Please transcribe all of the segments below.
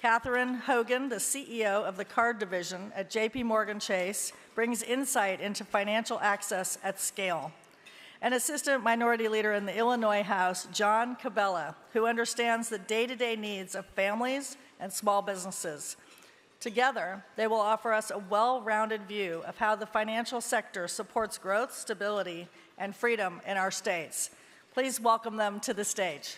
Catherine Hogan, the CEO of the card division at JPMorgan Chase, brings insight into financial access at scale. And Assistant Minority Leader in the Illinois House, John Cabello, who understands the day-to-day needs of families and small businesses. Together, they will offer us a well-rounded view of how the financial sector supports growth, stability, and freedom in our states. Please welcome them to the stage.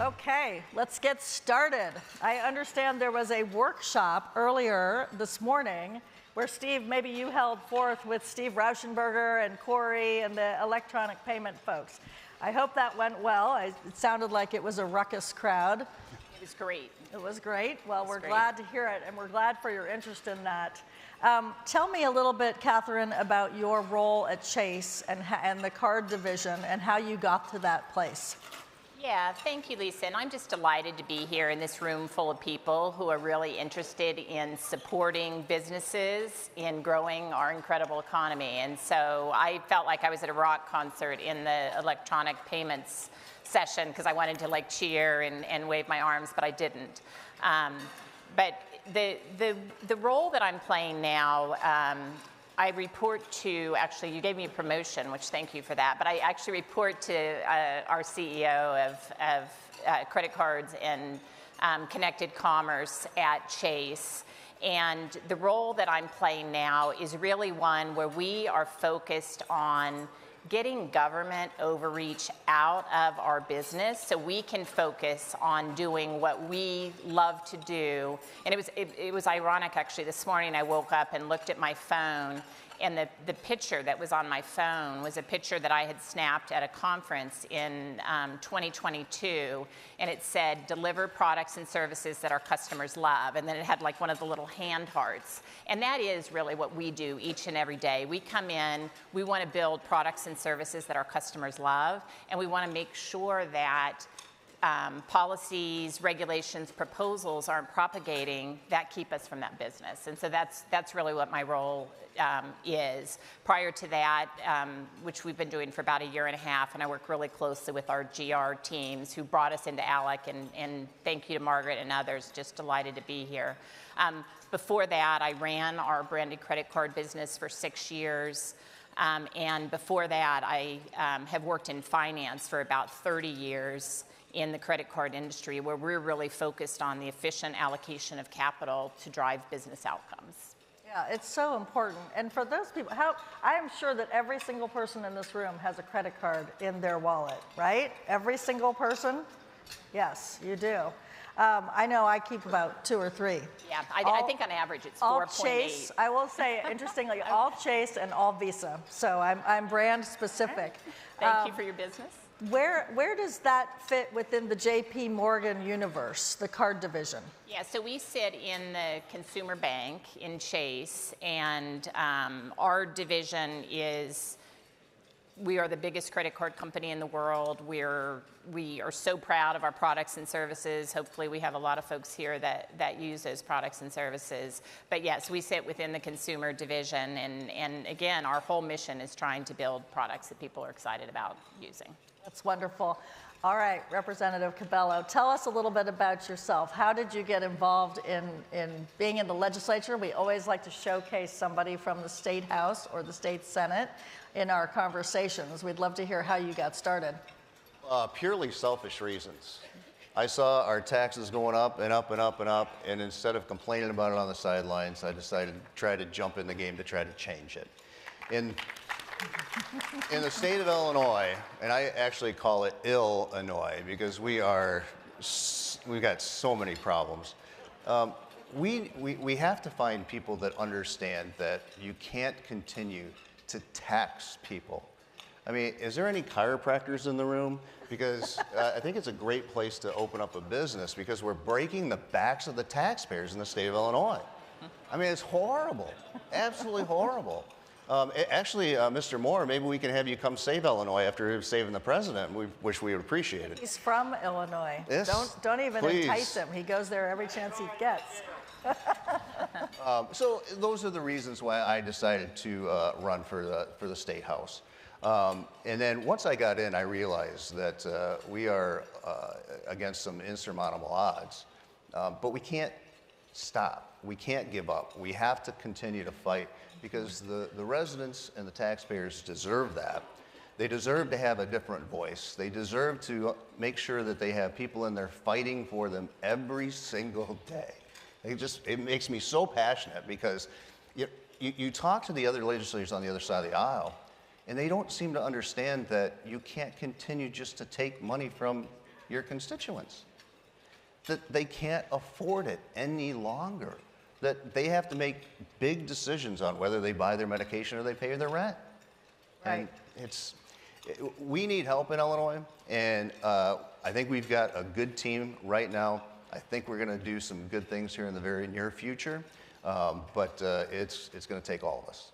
Okay, let's get started. I understand there was a workshop earlier this morning where Steve, maybe you held forth with Steve Rauschenberger and Corey and the electronic payment folks. I hope that went well. It sounded like it was a ruckus crowd. It was great. It was great. Well, we're glad to hear it, and we're glad for your interest in that. Tell me a little bit, Catherine, about your role at Chase and the card division and how you got to that place. Yeah, thank you, Lisa. And I'm just delighted to be here in this room full of people who are really interested in supporting businesses in growing our incredible economy. And so I felt like I was at a rock concert in the electronic payments session because I wanted to like cheer and wave my arms, but I didn't. But the role that I'm playing now, I report to, actually, you gave me a promotion, which thank you for that, but I actually report to our CEO of credit cards and connected commerce at Chase. And the role that I'm playing now is really one where we are focused on getting government overreach out of our business so we can focus on doing what we love to do. And it was ironic, actually. This morning I woke up and looked at my phone, and the picture that was on my phone was a picture that I had snapped at a conference in 2022, and it said, "Deliver products and services that our customers love." And then it had like one of the little hand hearts. And that is really what we do each and every day. We come in, we want to build products and services that our customers love, and we want to make sure that policies, regulations, proposals aren't propagating that keep us from that business. And so that's really what my role is. Prior to that, which we've been doing for about a year and a half, and I work really closely with our GR teams who brought us into ALEC, and thank you to Margaret and others, just delighted to be here. Before that, I ran our branded credit card business for 6 years. And before that, I have worked in finance for about 30 years in the credit card industry, where we're really focused on the efficient allocation of capital to drive business outcomes. Yeah, it's so important. And for those people, I am sure that every single person in this room has a credit card in their wallet, right? Every single person? Yes, you do. I know I keep about 2 or 3. Yeah, I think on average it's 4.8. All Chase, I will say, interestingly, all Chase and all Visa. So I'm brand specific. Thank you for your business. Where does that fit within the JPMorgan universe, the card division? Yeah, so we sit in the consumer bank in Chase, and our division is, we are the biggest credit card company in the world. We are so proud of our products and services. Hopefully we have a lot of folks here that use those products and services. But yes, we sit within the consumer division, and again, our whole mission is trying to build products that people are excited about using. That's wonderful. All right, Representative Cabello, tell us a little bit about yourself. How did you get involved in being in the legislature? We always like to showcase somebody from the State House or the State Senate in our conversations. We'd love to hear how you got started. Purely selfish reasons. I saw our taxes going up and up and up and up, and instead of complaining about it on the sidelines, I decided to try to jump in the game to try to change it. In the state of Illinois, and I actually call it Illinois because we've got so many problems. We have to find people that understand that you can't continue to tax people. I mean, is there any chiropractors in the room? Because I think it's a great place to open up a business because we're breaking the backs of the taxpayers in the state of Illinois. I mean, it's horrible, absolutely horrible. Actually, Mr. Moore, maybe we can have you come save Illinois after saving the president. Which we would appreciate it. He's from Illinois. Yes, don't even please. entice him. He goes there every chance he gets. So those are the reasons why I decided to run for the State House. And then once I got in, I realized that we are against some insurmountable odds, but we can't stop. We can't give up. We have to continue to fight because the residents and the taxpayers deserve that. They deserve to have a different voice. They deserve to make sure that they have people in there fighting for them every single day. It makes me so passionate because you talk to the other legislators on the other side of the aisle, and they don't seem to understand that you can't continue just to take money from your constituents, that they can't afford it any longer, that they have to make big decisions on whether they buy their medication or they pay their rent. Right. And we need help in Illinois, and I think we've got a good team right now. I think we're going to do some good things here in the very near future, but it's going to take all of us.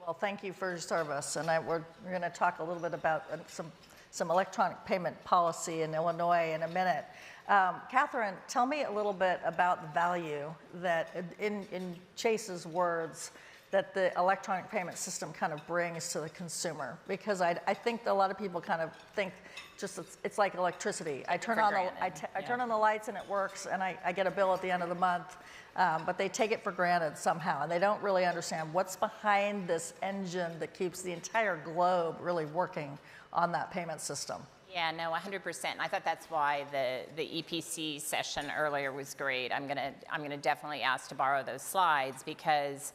Well, thank you for your service, and we're going to talk a little bit about some electronic payment policy in Illinois in a minute. Catherine, tell me a little bit about the value that, in Chase's words, that the electronic payment system kind of brings to the consumer, because I think that a lot of people kind of think just it's like electricity. I turn on the lights and it works, and I get a bill at the end of the month, but they take it for granted somehow, and they don't really understand what's behind this engine that keeps the entire globe really working on that payment system. Yeah, no, 100%. I thought that's why the EPC session earlier was great. I'm gonna definitely ask to borrow those slides, because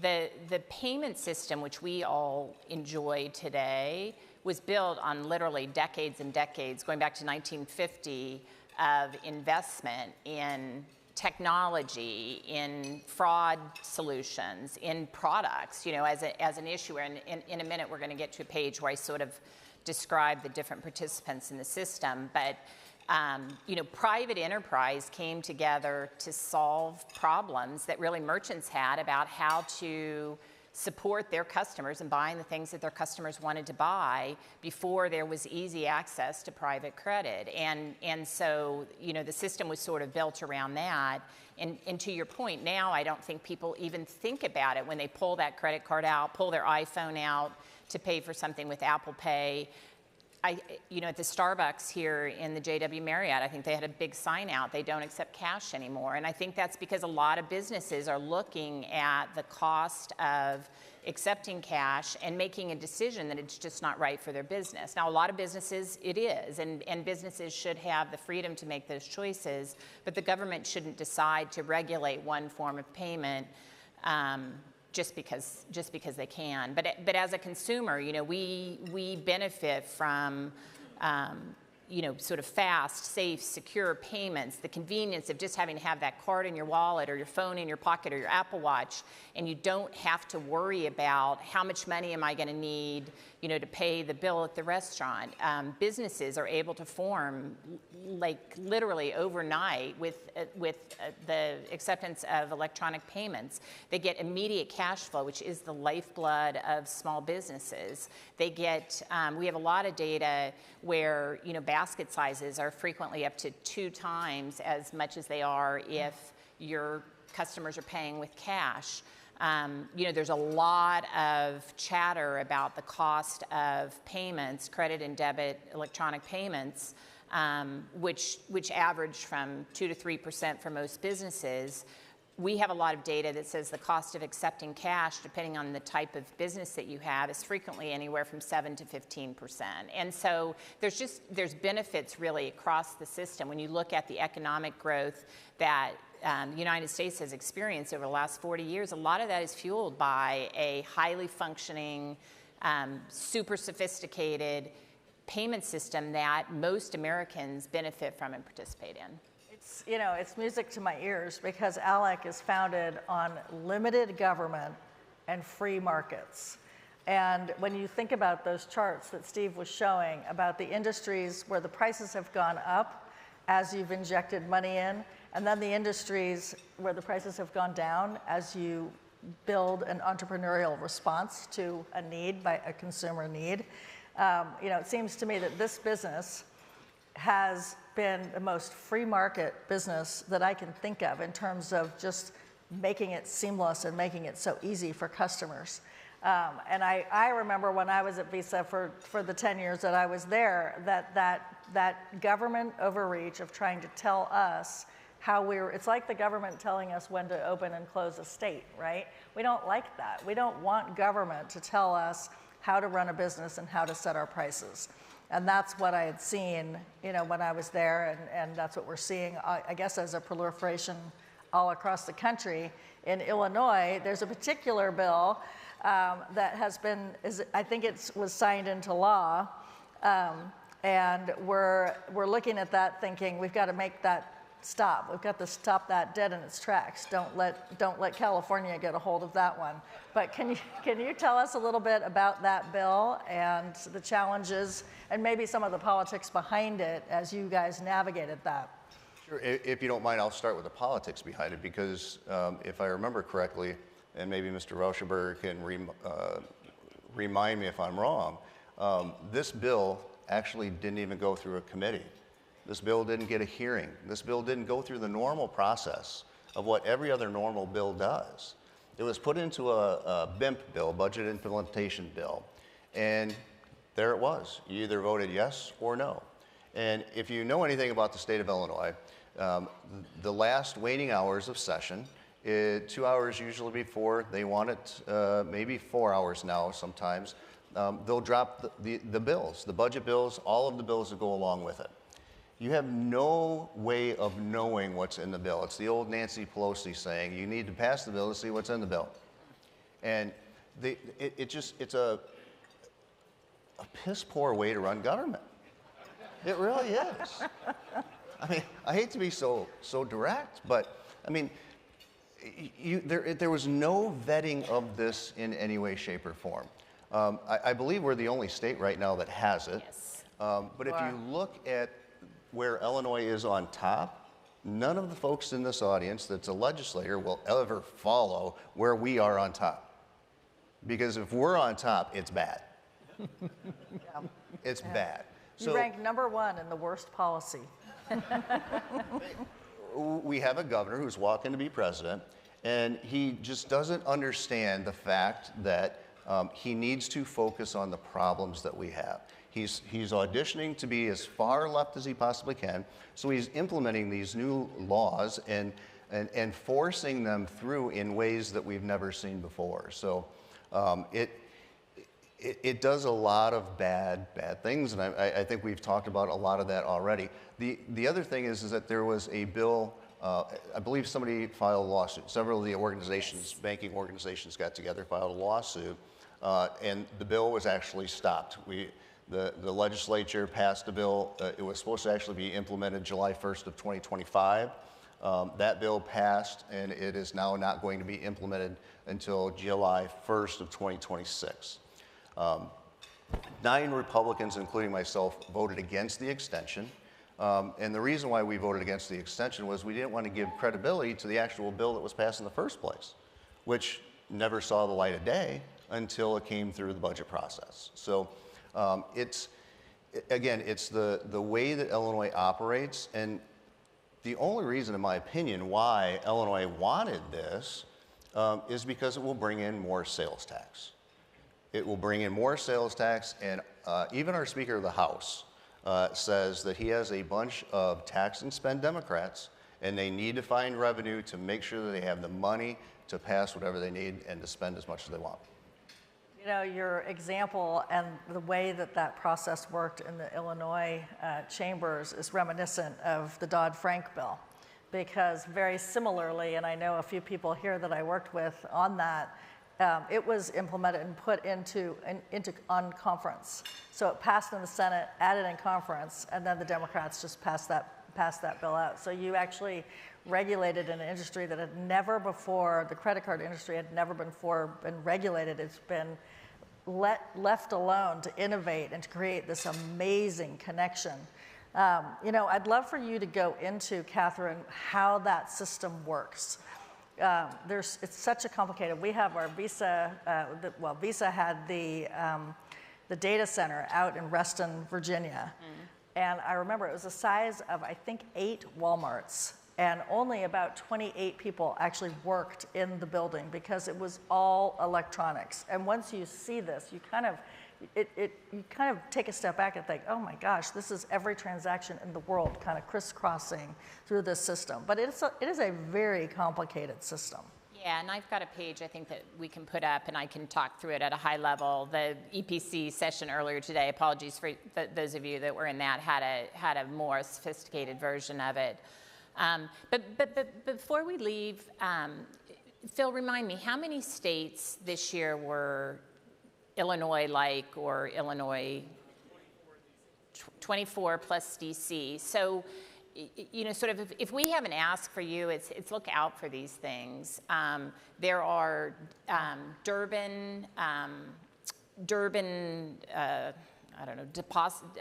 the payment system, which we all enjoy today, was built on literally decades and decades, going back to 1950, of investment in technology, in fraud solutions, in products, as an issuer. And in a minute, we're going to get to a page where I sort of describe the different participants in the system. But private enterprise came together to solve problems that really merchants had about how to support their customers and buying the things that their customers wanted to buy before there was easy access to private credit. And so, the system was sort of built around that. And to your point, now I don't think people even think about it when they pull that credit card out, pull their iPhone out to pay for something with Apple Pay. At the Starbucks here in the JW Marriott, I think they had a big sign out, they don't accept cash anymore. And I think that's because a lot of businesses are looking at the cost of accepting cash and making a decision that it's just not right for their business. Now, a lot of businesses, it is, and businesses should have the freedom to make those choices, but the government shouldn't decide to regulate one form of payment just because they can. But as a consumer, we benefit from sort of fast, safe, secure payments, the convenience of just having to have that card in your wallet or your phone in your pocket or your Apple Watch, and you don't have to worry about how much money am I going to need, to pay the bill at the restaurant. Businesses are able to form like literally overnight with the acceptance of electronic payments. They get immediate cash flow, which is the lifeblood of small businesses. They get, we have a lot of data where, basket sizes are frequently up to 2 times as much as they are if your customers are paying with cash. There's a lot of chatter about the cost of payments, credit and debit, electronic payments, which average from 2 to 3% for most businesses. We have a lot of data that says the cost of accepting cash, depending on the type of business that you have, is frequently anywhere from 7 to 15%. And so there's benefits really across the system. When you look at the economic growth that the United States has experienced over the last 40 years, a lot of that is fueled by a highly functioning, super sophisticated payment system that most Americans benefit from and participate in. It's music to my ears, because ALEC is founded on limited government and free markets. And when you think about those charts that Steve was showing about the industries where the prices have gone up as you've injected money in, and then the industries where the prices have gone down as you build an entrepreneurial response to a need, by a consumer need, it seems to me that this business has been the most free market business that I can think of in terms of just making it seamless and making it so easy for customers. And I remember when I was at Visa for the 10 years that I was there, that government overreach of trying to tell us how it's like the government telling us when to open and close a state, right? We don't like that. We don't want government to tell us how to run a business and how to set our prices. And that's what I had seen, when I was there, and that's what we're seeing, I guess, as a proliferation all across the country. In Illinois, there's a particular bill that has been, I think it was signed into law, and we're looking at that thinking, we've got to make that stop. We've got to stop that dead in its tracks. Don't let California get a hold of that one. But can you tell us a little bit about that bill and the challenges and maybe some of the politics behind it as you guys navigated that? Sure. If you don't mind, I'll start with the politics behind it, because if I remember correctly, and maybe Mr. Rauschenberger can remind me if I'm wrong, this bill actually didn't even go through a committee. This bill didn't get a hearing. This bill didn't go through the normal process of what every other normal bill does. It was put into a BIMP bill, Budget Implementation Bill, and there it was. You either voted yes or no. And if you know anything about the state of Illinois, the last waning hours of session, 2 hours usually before, they want it maybe 4 hours now sometimes, they'll drop the bills, the budget bills, all of the bills that go along with it. You have no way of knowing what's in the bill. It's the old Nancy Pelosi saying, you need to pass the bill to see what's in the bill. And it's a piss poor way to run government. It really is. I mean, I hate to be so direct, but I mean, there was no vetting of this in any way, shape, or form. I believe we're the only state right now that has it. Yes. But if you look at where Illinois is on top, none of the folks in this audience that's a legislator will ever follow where we are on top. Because if we're on top, it's bad. Yeah. It's bad. You rank #1 in the worst policy. We have a governor who's walking to be president, and he just doesn't understand the fact that he needs to focus on the problems that we have. He's auditioning to be as far left as he possibly can, so he's implementing these new laws and forcing them through in ways that we've never seen before. So it does a lot of bad things, and I think we've talked about a lot of that already. The other thing is that there was a bill, I believe somebody filed a lawsuit. Several of the organizations, banking organizations got together, filed a lawsuit, and the bill was actually stopped. The legislature passed a bill. It was supposed to actually be implemented July 1st of 2025. That bill passed, and it is now not going to be implemented until July 1st of 2026. 9 Republicans, including myself, voted against the extension. And the reason why we voted against the extension was we didn't want to give credibility to the actual bill that was passed in the first place, which never saw the light of day until it came through the budget process. So it's the way that Illinois operates, and the only reason, in my opinion, why Illinois wanted this is because it will bring in more sales tax. It will bring in more sales tax, and even our Speaker of the House says that he has a bunch of tax and spend Democrats, and they need to find revenue to make sure that they have the money to pass whatever they need and to spend as much as they want. You know, your example and the way that process worked in the Illinois chambers is reminiscent of the Dodd-Frank bill, because very similarly, and I know a few people here that I worked with on that, it was implemented and put on conference. So it passed in the Senate, added in conference, and then the Democrats just passed that bill out. So you actually regulated an industry that had never before, the credit card industry had never before been regulated. It's been left alone to innovate and to create this amazing connection. I'd love for you to go into, Catherine, how that system works. It's such a complicated. We have our Visa. Visa had the data center out in Reston, Virginia, and I remember it was the size of, I think, 8 Walmarts. and only about 28 people actually worked in the building because it was all electronics. And once you see this, you kind of take a step back and think, oh my gosh, this is every transaction in the world kind of crisscrossing through this system. But it is a very complicated system. Yeah, and I've got a page I think that we can put up, and I can talk through it at a high level. The EPC session earlier today, apologies for those of you that were in that, had a more sophisticated version of it. But before we leave, Phil, remind me, how many states this year were Illinois-like, or Illinois? 24 plus DC. So, you know, sort of, if we have an ask for you, it's look out for these things. There are Durban, I don't know,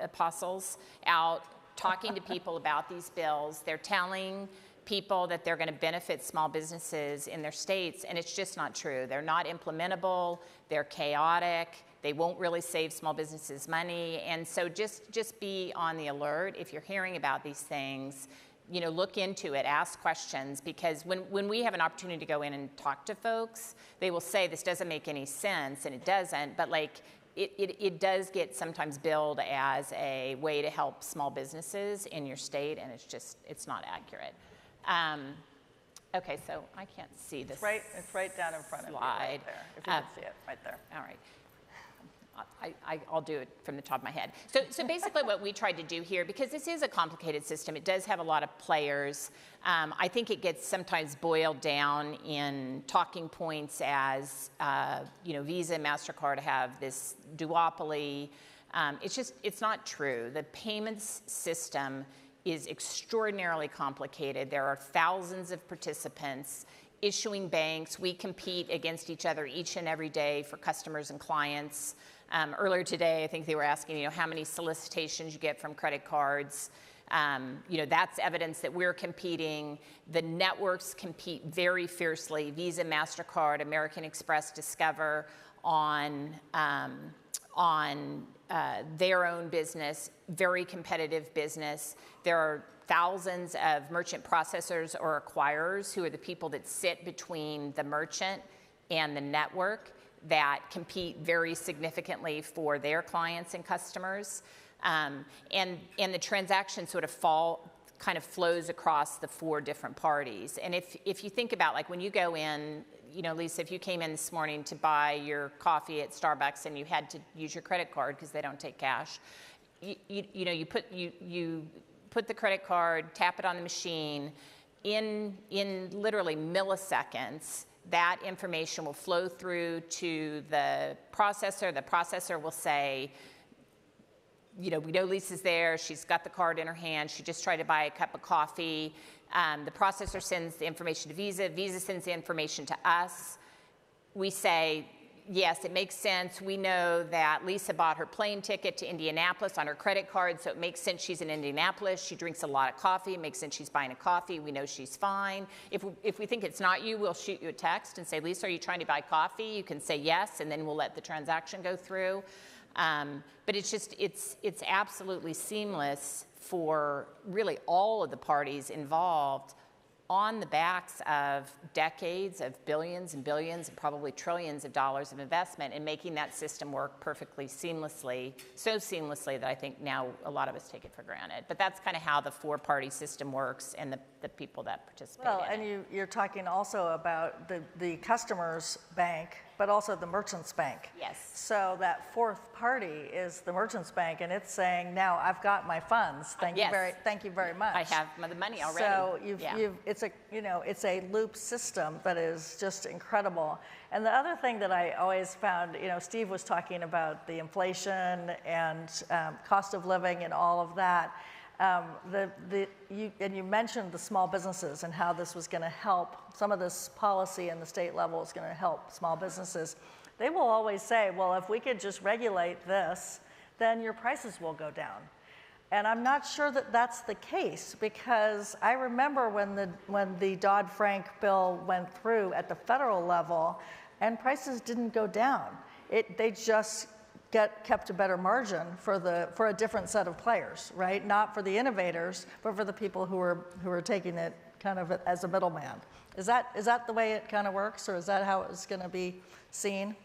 apostles out talking to people about these bills. They're telling people that they're going to benefit small businesses in their states, and it's just not true. They're not implementable. They're chaotic. They won't really save small businesses money. And so just be on the alert. If you're hearing about these things, you know, look into it, ask questions, because when we have an opportunity to go in and talk to folks, they will say this doesn't make any sense, and it doesn't, but like it does get sometimes billed as a way to help small businesses in your state, and it's not accurate. Okay, so I can't see this. It's right down in front of you, right there. If you can see it, right there. All right. I'll do it from the top of my head. So basically what we tried to do here, because this is a complicated system, it does have a lot of players. I think it gets sometimes boiled down in talking points as, you know, Visa and MasterCard have this duopoly. It's not true. The payments system is extraordinarily complicated. There are thousands of participants. Issuing banks, we compete against each other each and every day for customers and clients. Earlier today, I think they were asking, you know, how many solicitations you get from credit cards. You know, that's evidence that we're competing. The networks compete very fiercely. Visa, MasterCard, American Express, Discover on their own business, very competitive business. There are thousands of merchant processors or acquirers who are the people that sit between the merchant and the network that compete very significantly for their clients and customers. And the transaction sort of kind of flows across the four different parties. And if you think about, like, when you go in, you know, Lisa, if you came in this morning to buy your coffee at Starbucks and you had to use your credit card because they don't take cash, you know, you put the credit card, tap it on the machine, in literally milliseconds, that information will flow through to the processor. The processor will say, you know, we know Lisa's there, she's got the card in her hand, she just tried to buy a cup of coffee. The processor sends the information to Visa, Visa sends the information to us. We say, yes, it makes sense. We know that Lisa bought her plane ticket to Indianapolis on her credit card, so it makes sense she's in Indianapolis. She drinks a lot of coffee. It makes sense she's buying a coffee. We know she's fine. If we think it's not you, we'll shoot you a text and say, Lisa, are you trying to buy coffee? You can say yes, and then we'll let the transaction go through. But it's absolutely seamless for really all of the parties involved, on the backs of decades of billions and billions and probably trillions of dollars of investment, in making that system work perfectly seamlessly, so seamlessly that I think now a lot of us take it for granted. But that's kind of how the four-party system works and the people that participate in it. And you're talking also about the customer's bank, but also the merchant's bank. Yes. So that fourth party is the merchant's bank, and it's saying, now I've got my funds. Thank you very much. I have the money already. So it's a loop system that is just incredible. And the other thing that I always found, you know, Steve was talking about the inflation and cost of living and all of that. You mentioned the small businesses and how this was going to help. Some of this policy in the state level is going to help small businesses. They will always say, well, if we could just regulate this, then your prices will go down. And I'm not sure that that's the case, because I remember when the Dodd-Frank bill went through at the federal level, and prices didn't go down. They just kept a better margin for a different set of players, right? Not for the innovators, but for the people who are taking it kind of as a middleman. Is that the way it kind of works, or is that how it's going to be seen?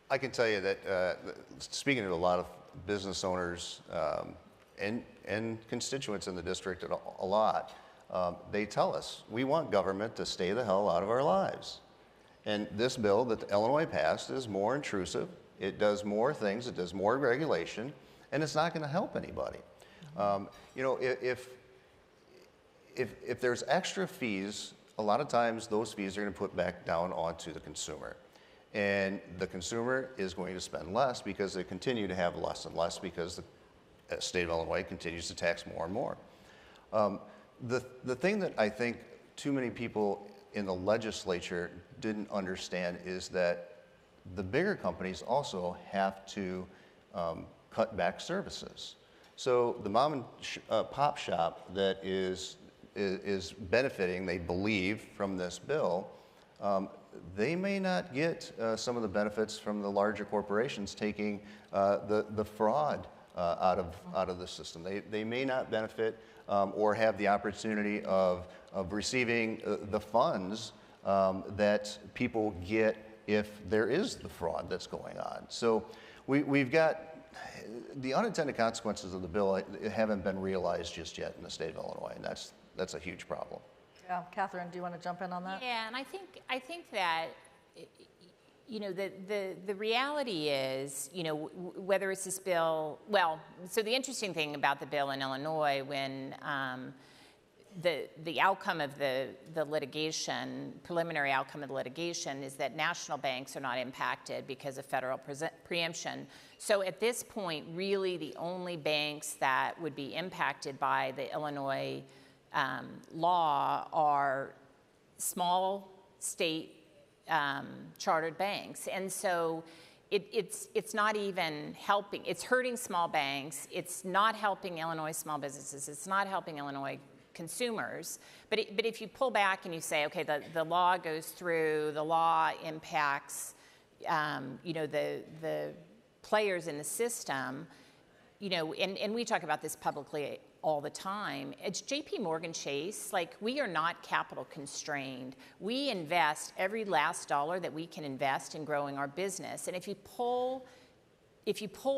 I can tell you that speaking to a lot of business owners and constituents in the district a lot, they tell us, we want government to stay the hell out of our lives. And this bill that Illinois passed is more intrusive. It does more things, it does more regulation, and it's not going to help anybody. You know, if there's extra fees, a lot of times those fees are going to put back down onto the consumer. And the consumer is going to spend less because they continue to have less and less because the state of Illinois continues to tax more and more. The thing that I think too many people in the legislature didn't understand is that the bigger companies also have to cut back services. So the mom and pop shop that is benefiting, they believe, from this bill, they may not get some of the benefits from the larger corporations taking the fraud out of the system. They may not benefit or have the opportunity of receiving the funds that people get if there is the fraud that's going on. So we've got the unintended consequences of the bill haven't been realized just yet in the state of Illinois, and that's a huge problem. Yeah, Catherine, do you want to jump in on that? Yeah, and I think that, you know, the reality is, you know, whether it's this bill, well, so the interesting thing about the bill in Illinois, when the outcome of the litigation, preliminary outcome of the litigation, is that national banks are not impacted because of federal preemption. So at this point, really the only banks that would be impacted by the Illinois law are small state chartered banks. And so it's not even helping. It's hurting small banks. It's not helping Illinois small businesses. It's not helping Illinois consumers. But if you pull back and you say, okay, the law goes through, the law impacts, you know, the players in the system, you know, and we talk about this publicly all the time. It's JPMorgan Chase, like, we are not capital constrained. We invest every last dollar that we can invest in growing our business. And if you pull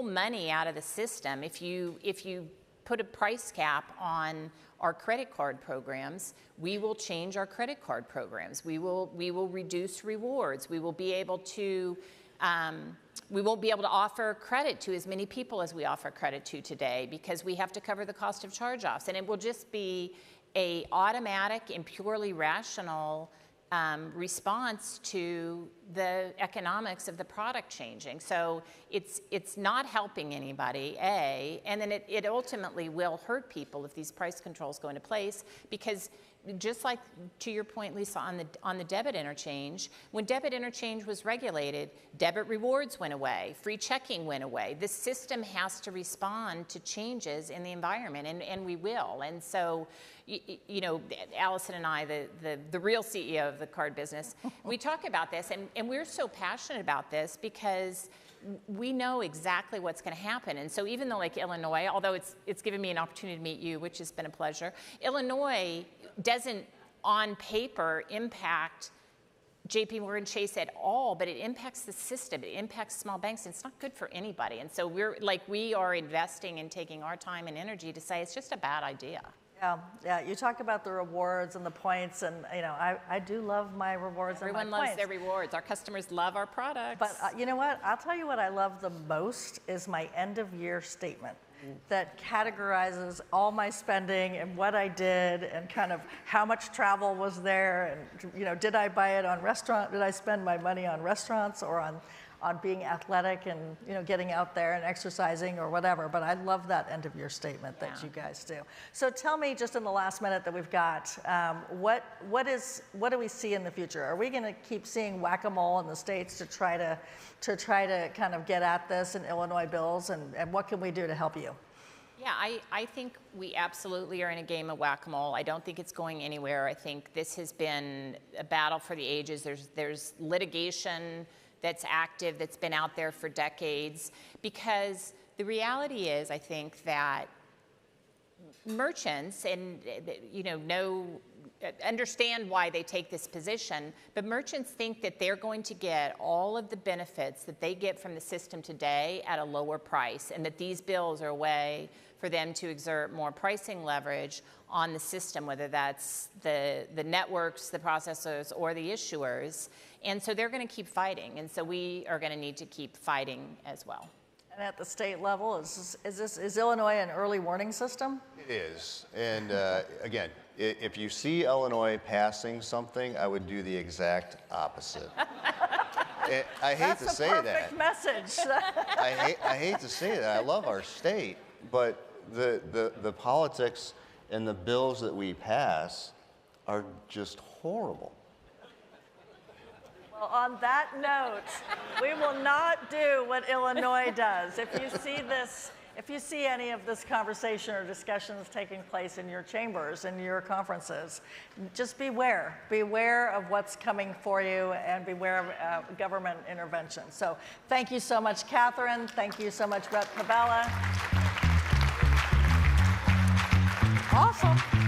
money out of the system, if you put a price cap on our credit card programs, we will change our credit card programs. We will reduce rewards. We will be able to we won't be able to offer credit to as many people as we offer credit to today because we have to cover the cost of charge-offs. And it will just be an automatic and purely rational response to the economics of the product changing. So it's not helping anybody, A, and then it ultimately will hurt people if these price controls go into place, because just like to your point, Lisa, on the debit interchange, when debit interchange was regulated, debit rewards went away, free checking went away. This system has to respond to changes in the environment, and we will. And so, you know, Allison and I, the real CEO of the card business, we talk about this, and we're so passionate about this because we know exactly what's going to happen. And so even though, like, Illinois, although it's given me an opportunity to meet you, which has been a pleasure, Illinois doesn't on paper impact JPMorgan Chase at all, but it impacts the system. It impacts small banks, and it's not good for anybody. And so we are investing and taking our time and energy to say it's just a bad idea. Yeah. You talk about the rewards and the points, and you know, I do love my rewards. Everyone and my loves points. their rewards. Our customers love our products. But you know what? I'll tell you what I love the most is my end of year statement that categorizes all my spending and what I did and kind of how much travel was there, and you know, did I buy it on restaurant? Did I spend my money on restaurants or on being athletic and, you know, getting out there and exercising or whatever? But I love that end of year statement that you guys do. So tell me, just in the last minute that we've got, what do we see in the future? Are we going to keep seeing whack-a-mole in the states to try to kind of get at this in Illinois bills, and what can we do to help you? Yeah, I think we absolutely are in a game of whack-a-mole. I don't think it's going anywhere. I think this has been a battle for the ages. There's litigation that's active, that's been out there for decades. Because the reality is, I think, that merchants and understand why they take this position, but merchants think that they're going to get all of the benefits that they get from the system today at a lower price, and that these bills are a way for them to exert more pricing leverage on the system, whether that's the networks, the processors, or the issuers. And so they're going to keep fighting, and so we are going to need to keep fighting as well. And at the state level, is Illinois an early warning system? It is. And again, if you see Illinois passing something, I would do the exact opposite. I hate to say that. That's a perfect message. I hate to say that. I love our state, but the politics and the bills that we pass are just horrible. Well, on that note, we will not do what Illinois does. If you see any of this conversation or discussions taking place in your chambers, in your conferences, just beware. Beware of what's coming for you, and beware of government intervention. So thank you so much, Catherine. Thank you so much, Rep. Cabello. Awesome.